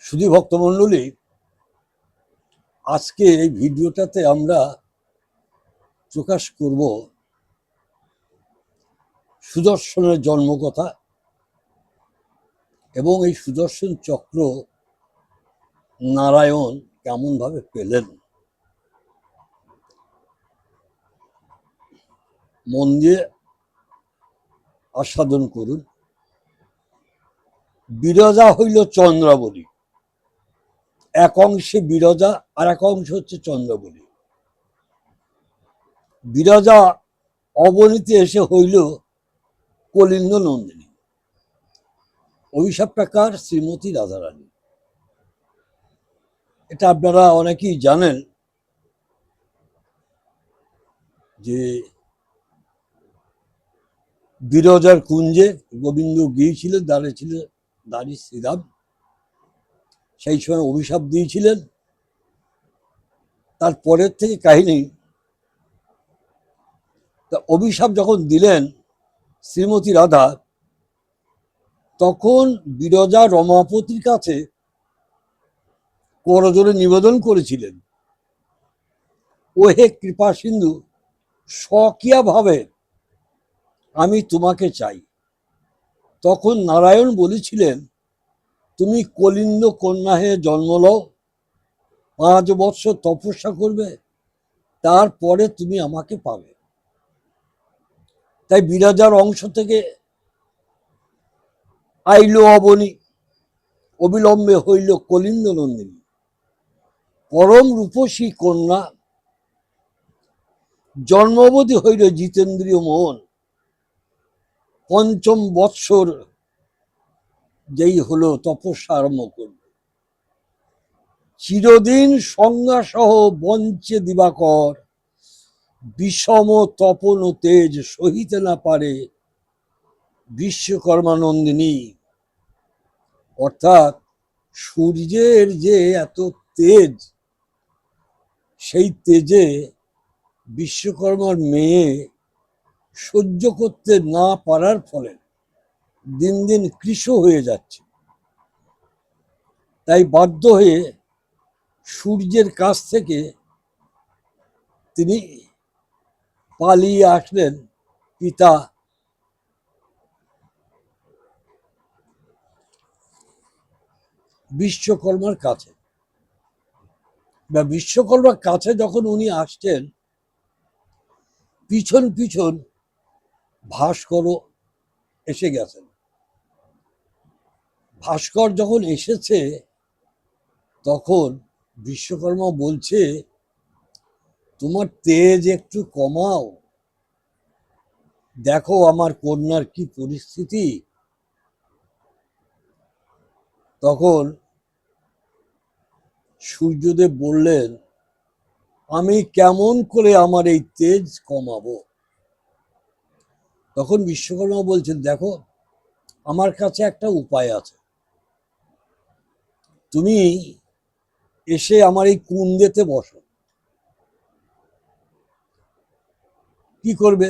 শুধু ভক্তমণ্ডলী, আজকে এই ভিডিওটাতে আমরা প্রকাশ করব সুদর্শনের জন্মকথা এবং এই সুদর্শন চক্র নারায়ণ কেমন ভাবে পেলেন। মন দিয়ে আস্বাদন করুন। বিরজা হইল চন্দ্রাবলী, এক অংশে বিরজা আর এক অংশ হচ্ছে চন্দ্রাবলী। বিরজা অবনীতে এসে হইল কলিঙ্গ নন্দিনী। অভিশাপটা কার? শ্রীমতী রাধারানী। এটা আপনারা অনেকেই জানেন যে বিরজার কুঞ্জে গোবিন্দ গিয়েছিলেন, দাঁড়িয়ে শ্রীরাম সেই সময় অভিশাপ দিয়েছিলেন। তারপরের থেকে কাহিনী, অভিশাপ যখন দিলেন শ্রীমতী রাধা, তখন বিরজা রমাপতির কাছে করজোড়ে নিবেদন করেছিলেন, ও হে কৃপা সিন্ধু, স্বকীয়া ভাবে আমি তোমাকে চাই। তখন নারায়ণ বলেছিলেন, তুমি কলিন্দ কন্যা হয়ে জন্ম লও, 5 বৎসর তপস্যা করবে, তারপরে তুমি আমাকে পাবে। তাই বিরাজার অংশ থেকে আইল অবনী, অবিলম্বে হইল কলিন্দ নন্দিনী। পরম রূপসী কন্যা জন্মবতী হইল জিতেন্দ্রীয় মোহন। 5ম বৎসর যেই হলো তপস্যা আরম্ভ করবে। চিরদিন সংজ্ঞা সহ বঞ্চে দিবাকর, বিষম তপন তেজ সহিতে না পারে বিশ্বকর্মা নন্দিনী। অর্থাৎ সূর্যের যে এত তেজ, সেই তেজে বিশ্বকর্মার মেয়ে সহ্য করতে না পারার ফলে দিন দিন কৃশ হয়ে যাচ্ছে। তাই বাধ্য হয়ে সূর্যের কাছ থেকে তিনি পালিয়ে আসলেন পিতা বিশ্বকর্মার কাছে। বা বিশ্বকর্মার কাছে যখন উনি আসছেন, পিছন পিছন ভাস্করও এসে গেছেন। ভাস্কর যখন এসেছে, তখন বিশ্বকর্মা বলছে, তোমার তেজ একটু কমাও, দেখো আমার কন্যার কি পরিস্থিতি। তখন সূর্যদেব বললেন, আমি কেমন করে আমার এই তেজ কমাবো? তখন বিশ্বকর্মা বলছেন, দেখো আমার কাছে একটা উপায় আছে। তুমি এসে আমার এই কুণ্ডেতে বসো। কি করবে?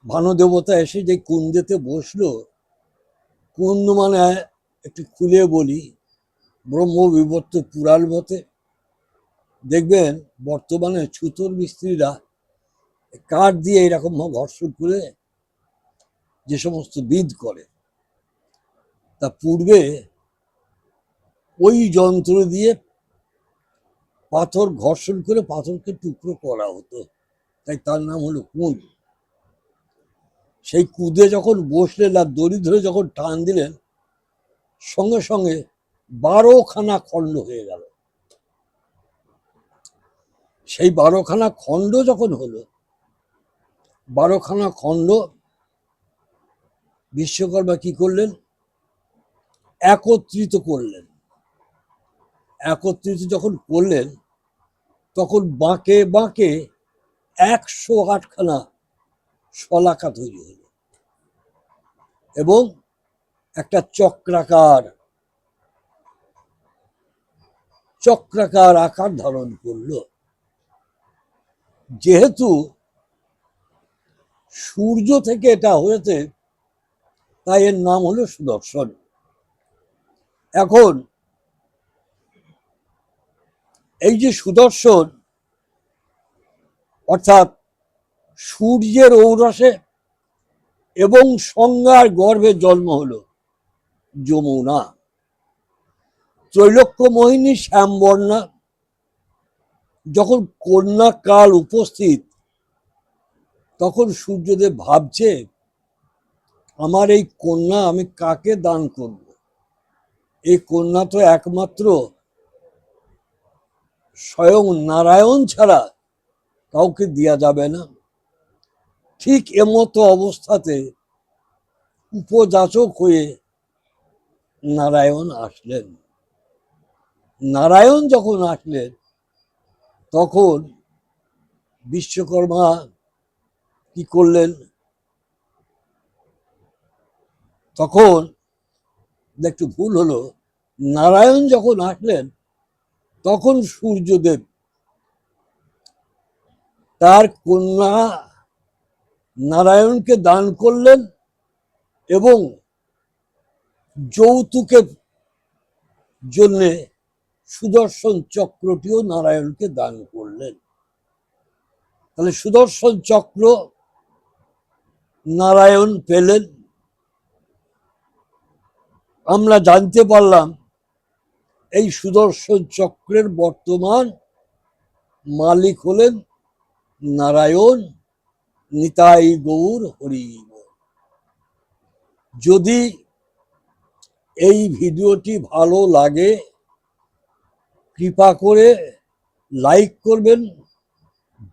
ভানুদেবতা এসে যে কুণ্ডেতে বসলো, কুণ্ড মানে একটু খুলে বলি, ব্রহ্ম বিবর্ত পুরাণ মতে দেখবেন বর্তমানে ছুতোর মিস্ত্রিরা কাঠ দিয়ে এরকম ঘর্ষণ করে যে সমস্ত বিদ করে, তা পূর্বে ওই যন্ত্র দিয়ে পাথর ঘর্ষণ করে পাথরকে টুকরো করা হতো, তাই তার নাম হলো কুঁদ। সেই কুঁদে যখন বসলেন আর দড়ি ধরে যখন টান দিলেন, সঙ্গে সঙ্গে 12খানা খণ্ড হয়ে গেল। সেই 12খানা খণ্ড যখন হলো, 12খানা খণ্ড বিশ্বকর্মা কি করলেন? একত্রিত করলেন। একত্রিত যখন করলেন, তখন বাঁকে বাঁকে 108খানা শলাকা তৈরি হলো এবং একটা চক্রাকার আকার ধারণ করলো। যেহেতু সূর্য থেকে এটা হয়েছে, তাই এর নাম হলো সুদর্শন। এখন এই যে সুদর্শন অর্থাৎ সূর্যের ঔরসে এবং সংজ্ঞার গর্ভে জন্ম হলো যমুনা। ত্রৈলোক্য মোহিনী শ্যামবর্ণা যখন কন্যা কাল উপস্থিত, তখন সূর্যদেব ভাবছে আমার এই কন্যা আমি কাকে দান করব? এই কন্যা তো একমাত্র স্বয়ং নারায়ণ ছাড়া কাউকে দেয়া যাবে না। ঠিক এমতো অবস্থাতে উপযাচক হয়ে নারায়ণ আসলেন। নারায়ণ যখন আসলেন তখন বিশ্বকর্মা কি করলেন? তখন একটু ভুল হলো, নারায়ণ যখন আসলেন তখন সূর্যদেব তার কন্যা নারায়ণকে দান করলেন এবং যৌতুকের জন্য সুদর্শন চক্রটিও নারায়ণকে দান করলেন। তাহলে সুদর্শন চক্র নারায়ণ পেলেন। আমরা জানতে পারলাম এই সুদর্শন চক্রের বর্তমান মালিক হলেন নারায়ণ। নিতাই গৌর হরি। যদি এই ভিডিওটি ভালো লাগে কৃপা করে লাইক করবেন,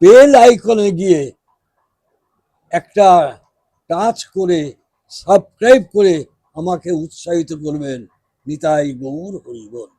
বেল আইকনে গিয়ে একটা টাচ করে সাবস্ক্রাইব করে আমাকে উৎসাহিত করবেন। নিতাই গৌর হরি বল।